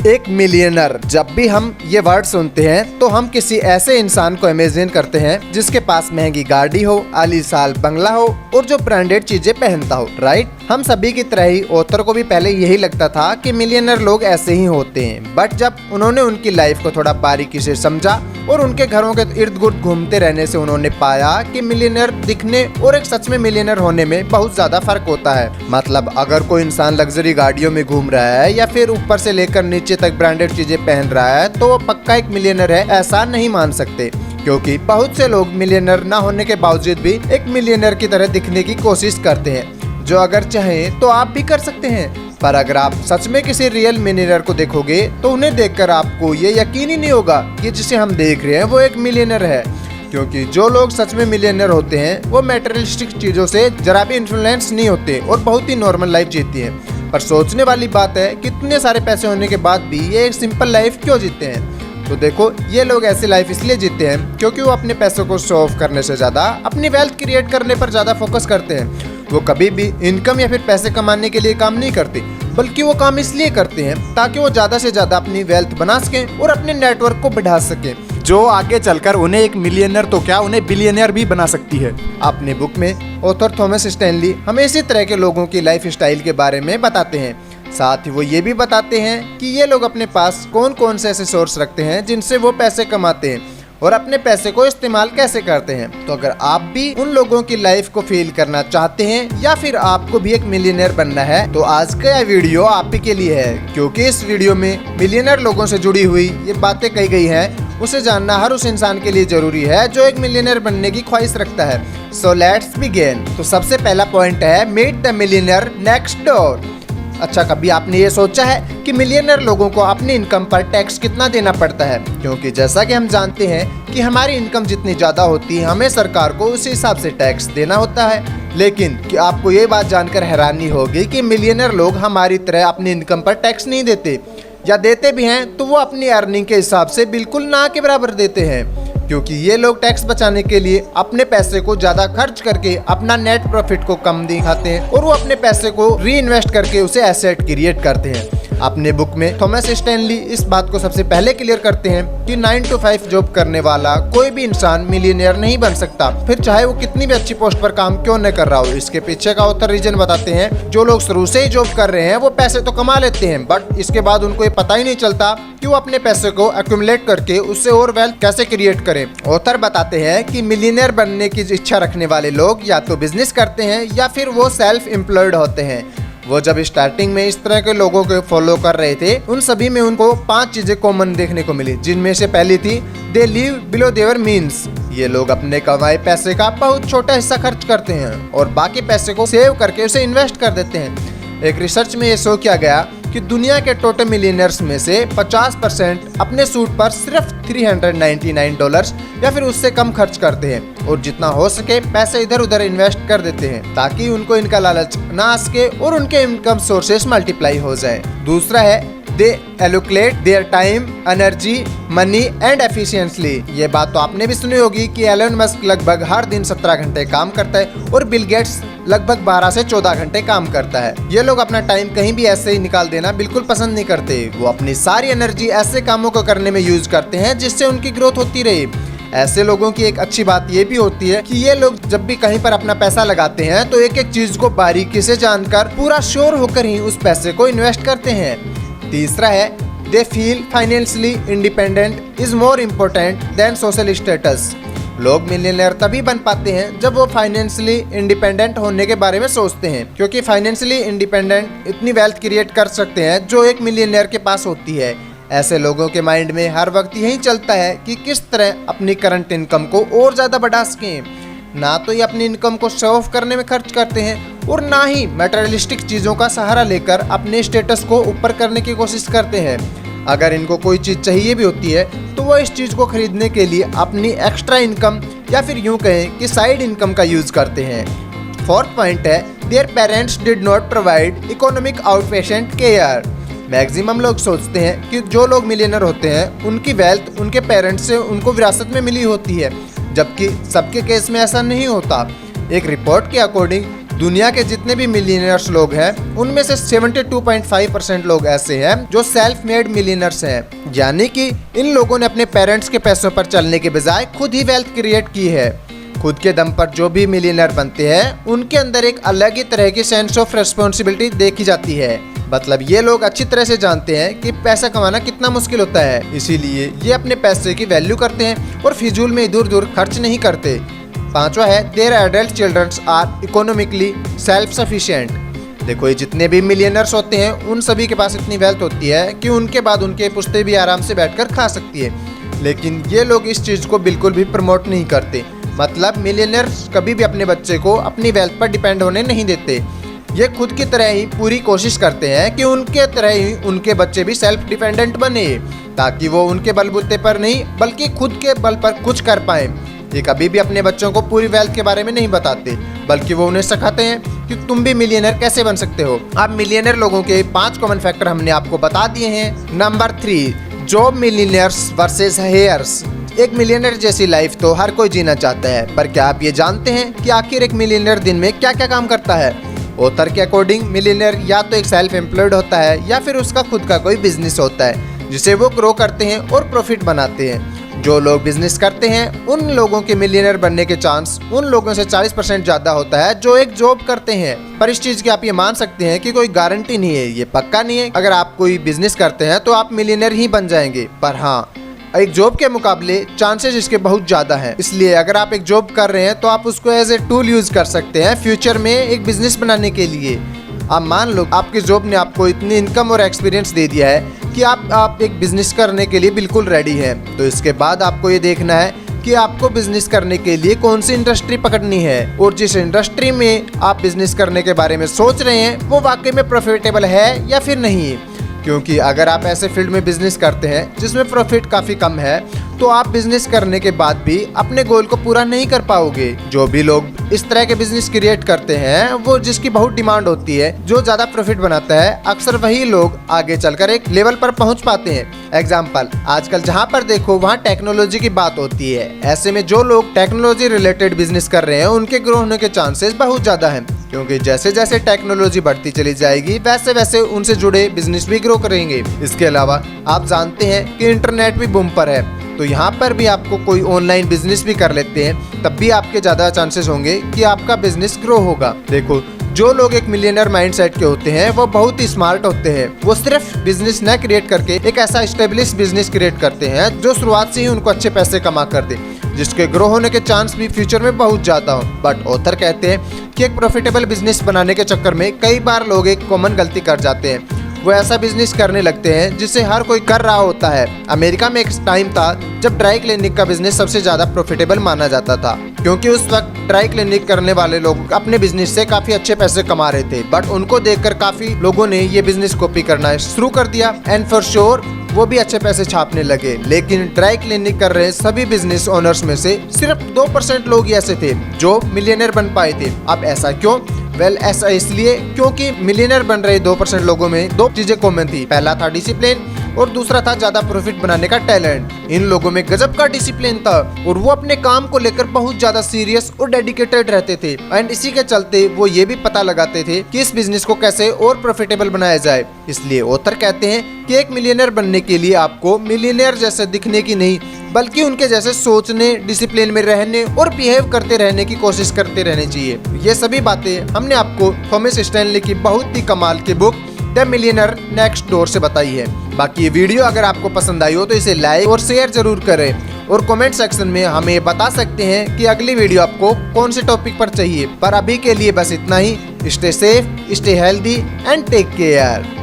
एक मिलियनर, जब भी हम ये वर्ड सुनते हैं तो हम किसी ऐसे इंसान को इमेजिन करते हैं जिसके पास महंगी गाड़ी हो, आलीशान बंगला हो और जो ब्रांडेड चीजें पहनता हो, राइट। हम सभी की तरह ही ऑथर को भी पहले यही लगता था कि मिलियनर लोग ऐसे ही होते हैं, बट जब उन्होंने उनकी लाइफ को थोड़ा बारीकी से समझा और उनके घरों के इर्द गिर्द घूमते रहने से उन्होंने पाया कि मिलियनर दिखने और एक सच में मिलियनर होने में बहुत ज्यादा फर्क होता है। मतलब अगर कोई इंसान लग्जरी गाड़ियों में घूम रहा है या फिर ऊपर से लेकर नीचे तक ब्रांडेड चीजें पहन रहा है तो वो पक्का एक मिलियनर है, ऐसा नहीं मान सकते, क्योंकि बहुत से लोग मिलियनर ना होने के बावजूद भी एक मिलियनर की तरह दिखने की कोशिश करते हैं, जो अगर चाहें तो आप भी कर सकते हैं। पर अगर आप सच में किसी रियल मिलियनर को देखोगे तो उन्हें देखकर आपको ये यकीन ही नहीं होगा कि जिसे हम देख रहे हैं वो एक मिलियनर है, क्योंकि जो लोग सच में मिलियनर होते हैं वो मटेरियलिस्टिक चीजों से जरा भी इन्फ्लुएंस नहीं होते और बहुत ही नॉर्मल लाइफ जीती हैं। पर सोचने वाली बात है कि इतने सारे पैसे होने के बाद भी ये एक सिंपल लाइफ क्यों जीते हैं। तो देखो, ये लोग ऐसी लाइफ इसलिए जीते हैं क्योंकि वो अपने पैसों को शो ऑफ करने से ज्यादा अपनी वेल्थ क्रिएट करने पर ज्यादा फोकस करते हैं। वो कभी भी इनकम या फिर पैसे कमाने के लिए काम नहीं करते, बल्कि वो काम इसलिए करते हैं ताकि वो ज्यादा से ज्यादा अपनी वेल्थ बना सकें और अपने नेटवर्क को बढ़ा सकें, जो आगे चलकर उन्हें एक मिलियनर तो क्या, उन्हें बिलियनर भी बना सकती है। अपनी बुक में ऑथर थॉमस स्टैनली हमें इसी तरह के लोगों की लाइफ स्टाइल के बारे में बताते हैं। साथ ही वो ये भी बताते हैं कि ये लोग अपने पास कौन कौन से ऐसे सोर्स रखते हैं जिनसे वो पैसे कमाते हैं और अपने पैसे को इस्तेमाल कैसे करते हैं। तो अगर आप भी उन लोगों की लाइफ को फील करना चाहते हैं या फिर आपको भी एक मिलियनर बनना है तो आज का यह वीडियो आप ही के लिए है, क्योंकि इस वीडियो में मिलियनर लोगों से जुड़ी हुई ये बातें कही गई हैं, उसे जानना हर उस इंसान के लिए जरूरी है जो एक मिलियनर बनने की ख्वाहिश रखता है। So let's begin. तो सबसे पहला पॉइंट है meet the millionaire next door. अच्छा, कभी आपने ये सोचा है कि मिलियनर लोगों को अपनी इनकम पर टैक्स कितना देना पड़ता है? क्योंकि जैसा कि हम जानते हैं कि हमारी इनकम जितनी ज्यादा होती है हमें सरकार को उसी हिसाब से टैक्स देना होता है। लेकिन कि आपको ये बात जानकर हैरानी होगी कि मिलियनर लोग हमारी तरह अपनी इनकम पर टैक्स नहीं देते, या देते भी हैं तो वो अपनी अर्निंग के हिसाब से बिल्कुल ना के बराबर देते हैं, क्योंकि ये लोग टैक्स बचाने के लिए अपने पैसे को ज्यादा खर्च करके अपना नेट प्रॉफिट को कम दिखाते हैं और वो अपने पैसे को री इन्वेस्ट करके उसे एसेट क्रिएट करते हैं। अपने बुक में थॉमस स्टैनली इस बात को सबसे पहले क्लियर करते हैं कि 9 to 5 जॉब करने वाला कोई भी इंसान मिलियनियर नहीं बन सकता, फिर चाहे वो कितनी भी अच्छी पोस्ट पर काम क्यों न कर रहा हो। इसके पीछे का ऑथर रीजन बताते हैं, जो लोग शुरू से ही जॉब कर रहे हैं वो पैसे तो कमा लेते हैं, बट इसके बाद उनको ये पता ही नहीं चलता कि वो अपने पैसे को एक्यूमुलेट करके उससे और वेल्थ कैसे क्रिएट करें। ऑथर बताते हैं कि मिलियनियर बनने की इच्छा रखने वाले लोग या तो बिजनेस करते हैं या फिर वो सेल्फ एम्प्लॉयड होते हैं। वो जब स्टार्टिंग में इस तरह के लोगों को फॉलो कर रहे थे उन सभी में उनको 5 चीजें कॉमन देखने को मिली, जिनमें से पहली थी they live below their means. ये लोग अपने कमाए पैसे का बहुत छोटा हिस्सा खर्च करते हैं और बाकी पैसे को सेव करके उसे इन्वेस्ट कर देते हैं। एक रिसर्च में ये शो किया गया कि दुनिया के टोटल मिलियनर्स में से 50% अपने सूट पर सिर्फ $399 या फिर उससे कम खर्च करते हैं और जितना हो सके पैसे इधर उधर इन्वेस्ट कर देते हैं ताकि उनको इनका लालच ना आ सके और उनके इनकम सोर्सेस मल्टीप्लाई हो जाए। दूसरा है they allocate their time, energy, money and efficiently. ये बात तो आपने भी सुनी होगी कि एलन मस्क लगभग हर दिन 17 घंटे काम करता है और बिल गेट्स लगभग 12 से 14 घंटे काम करता है। ये लोग अपना टाइम कहीं भी ऐसे ही निकाल देना बिल्कुल पसंद नहीं करते। वो अपनी सारी एनर्जी ऐसे कामों को करने में यूज करते हैं जिससे उनकी ग्रोथ होती रहे। ऐसे लोगों की एक अच्छी बात ये भी होती है कि ये लोग जब भी कहीं पर अपना पैसा लगाते हैं तो एक एक चीज को बारीकी से जानकर पूरा श्योर होकर ही उस पैसे को इन्वेस्ट करते हैं। तीसरा है they feel financially independent is more important then social status. लोग मिलियनर तभी बन पाते हैं जब वो फाइनेंशियली इंडिपेंडेंट होने के बारे में सोचते हैं, क्योंकि फाइनेंशियली इंडिपेंडेंट इतनी वेल्थ क्रिएट कर सकते हैं जो एक मिलियनर के पास होती है। ऐसे लोगों के माइंड में हर वक्त यही चलता है कि किस तरह अपनी करंट इनकम को और ज्यादा बढ़ा सकें। ना तो ये अपनी इनकम को शो ऑफ करने में खर्च करते हैं और ना ही मटेरियलिस्टिक चीजों का सहारा लेकर अपने स्टेटस को ऊपर करने की कोशिश करते हैं। अगर इनको कोई चीज चाहिए भी होती है तो वो इस चीज को खरीदने के लिए अपनी एक्स्ट्रा इनकम या फिर यूं कहें कि साइड इनकम का यूज करते हैं। फोर्थ पॉइंट है their parents did not provide economic outpatient care. Maximum लोग सोचते हैं कि जो लोग मिलियनर होते हैं उनकी वेल्थ उनके पेरेंट्स से उनको विरासत में मिली होती है, जबकि सबके केस में ऐसा नहीं होता। एक रिपोर्ट के अकॉर्डिंग दुनिया के जितने भी मिलियनर्स लोग हैं उनमें से 72.5% लोग ऐसे हैं जो सेल्फ मेड मिलियनर्स हैं, यानी कि इन लोगों ने अपने पेरेंट्स के पैसों पर चलने के बजाय खुद ही वेल्थ क्रिएट की है। खुद के दम पर जो भी मिलियनर बनते हैं उनके अंदर एक अलग ही तरह की सेंस ऑफ रेस्पॉन्सिबिलिटी देखी जाती है। मतलब ये लोग अच्छी तरह से जानते हैं कि पैसा कमाना कितना मुश्किल होता है, इसीलिए ये अपने पैसे की वैल्यू करते हैं और फिजूल में इधर उधर खर्च नहीं करते। पांचवा है their adult childrens are economically self sufficient. देखो, ये जितने भी मिलियनर्स होते हैं उन सभी के पास इतनी वेल्थ होती है कि उनके बाद उनके पुश्ते भी आराम से बैठकर खा सकती है, लेकिन ये लोग इस चीज़ को बिल्कुल भी प्रमोट नहीं करते। मतलब मिलियनर्स कभी भी अपने बच्चे को अपनी वेल्थ पर डिपेंड होने नहीं देते। ये खुद की तरह ही पूरी कोशिश करते हैं कि उनके तरह ही उनके बच्चे भी सेल्फ डिपेंडेंट बने, ताकि वो उनके बलबूते पर नहीं बल्कि खुद के बल पर कुछ कर पाए। ये कभी भी अपने बच्चों को पूरी वेल्थ के बारे में नहीं बताते, बल्कि वो उन्हें सिखाते हैं कि तुम भी मिलियनर कैसे बन सकते हो। अब मिलियनर लोगों के 5 कॉमन फैक्टर हमने आपको बता दिए हैं। Number 3, job millionaires versus hairs. एक मिलियनर जैसी लाइफ तो हर कोई जीना चाहता है, पर क्या आप ये जानते हैं कि आखिर एक मिलियनर दिन में क्या क्या काम करता है? ऑथर के अकॉर्डिंग मिलियनर या तो एक सेल्फ एम्प्लॉयड होता है या फिर उसका खुद का कोई बिजनेस होता है जिसे वो ग्रो करते हैं और प्रॉफिट बनाते हैं। जो लोग बिजनेस करते हैं उन लोगों के मिलियनर बनने के चांस उन लोगों से 40% ज़्यादा होता है जो एक जॉब करते हैं। पर इस चीज़ की आप ये मान सकते हैं कि कोई गारंटी नहीं है, ये पक्का नहीं है। अगर आप कोई बिजनेस करते हैं तो आप मिलियनर ही बन जाएंगे, पर हाँ, एक जॉब के मुकाबले चांसेस इसके बहुत ज़्यादा हैं। इसलिए अगर आप एक जॉब कर रहे हैं तो आप उसको एज ए टूल यूज़ कर सकते हैं फ्यूचर में एक बिजनेस बनाने के लिए। अब मान लो आपकी जॉब ने आपको इतनी इनकम और एक्सपीरियंस दे दिया है कि आप एक बिजनेस करने के लिए बिल्कुल रेडी हैं। तो इसके बाद आपको ये देखना है कि आपको बिजनेस करने के लिए कौन सी इंडस्ट्री पकड़नी है, और जिस इंडस्ट्री में आप बिजनेस करने के बारे में सोच रहे हैं वो वाकई में प्रॉफिटेबल है या फिर नहीं। क्योंकि अगर आप ऐसे फील्ड में बिजनेस करते हैं जिसमें प्रॉफिट काफ़ी कम है तो आप बिजनेस करने के बाद भी अपने गोल को पूरा नहीं कर पाओगे। जो भी लोग इस तरह के बिजनेस क्रिएट करते हैं वो जिसकी बहुत डिमांड होती है, जो ज़्यादा प्रॉफिट बनाता है, अक्सर वही लोग आगे चलकर एक लेवल पर पहुंच पाते हैं। एग्जाम्पल, आजकल जहां पर देखो वहां टेक्नोलॉजी की बात होती है। ऐसे में जो लोग टेक्नोलॉजी रिलेटेड बिजनेस कर रहे हैं उनके ग्रो होने के चांसेस बहुत ज़्यादा हैं, क्योंकि जैसे जैसे टेक्नोलॉजी बढ़ती चली जाएगी वैसे वैसे उनसे जुड़े बिजनेस भी ग्रो करेंगे। इसके अलावा आप जानते हैं कि इंटरनेट भी बूम पर है, तो यहाँ पर भी आपको कोई ऑनलाइन बिजनेस भी कर लेते हैं तब भी आपके ज़्यादा चांसेस होंगे कि आपका बिजनेस ग्रो होगा। देखो, जो लोग एक मिलियनर माइंडसेट के होते हैं वो बहुत ही स्मार्ट होते हैं। वो सिर्फ बिजनेस न क्रिएट करके एक ऐसा एस्टेब्लिश बिजनेस क्रिएट करते हैं जो शुरुआत से ही उनको अच्छे पैसे कमा कर दे, जिसके ग्रो होने के चांस भी फ्यूचर में बहुत ज़्यादा हो। बट ऑथर कहते हैं कि एक प्रॉफिटेबल बिजनेस बनाने के चक्कर में कई बार लोग एक कॉमन गलती कर जाते हैं। वो ऐसा बिजनेस करने लगते हैं जिसे हर कोई कर रहा होता है। अमेरिका में एक टाइम था जब ड्राई क्लिनिक का बिजनेस सबसे ज़्यादा प्रॉफिटेबल माना जाता था, क्योंकि उस वक्त ड्राई क्लिनिक करने वाले लोग अपने बिजनेस से काफ़ी अच्छे पैसे कमा रहे थे। बट उनको देखकर काफ़ी लोगों ने ये बिजनेस कॉपी करना शुरू कर दिया एंड फॉर श्योर वो भी अच्छे पैसे छापने लगे। लेकिन ड्राई क्लिनिक कर रहे सभी बिजनेस ओनर्स में से सिर्फ 2% लोग ही ऐसे थे जो मिलियनर बन पाए थे। अब ऐसा क्यों? ऐसा इसलिए क्योंकि मिलियनर बन रहे 2% लोगों में 2 चीजें कॉमन थी। पहला था डिसिप्लिन और दूसरा था ज्यादा प्रॉफिट बनाने का टैलेंट। इन लोगों में गजब का डिसिप्लिन था और वो अपने काम को लेकर बहुत ज्यादा सीरियस और डेडिकेटेड रहते थे, एंड इसी के चलते वो ये भी पता लगाते थे कि इस बिजनेस को कैसे और प्रॉफिटेबल बनाया जाए। इसलिए ऑथर कहते हैं कि एक मिलियनर बनने के लिए आपको मिलियनर जैसे दिखने की नहीं बल्कि उनके जैसे सोचने, डिसिप्लिन में रहने और बिहेव करते रहने की कोशिश करते रहने चाहिए। ये सभी बातें हमने आपको थॉमस स्टैनली की बहुत ही कमाल की book the millionaire next door से बताई है। बाकी ये वीडियो अगर आपको पसंद आई हो तो इसे लाइक और शेयर जरूर करें और कमेंट सेक्शन में हमें बता सकते हैं कि अगली वीडियो आपको कौन से टॉपिक पर चाहिए। पर अभी के लिए बस इतना ही। Stay safe, stay healthy and take care.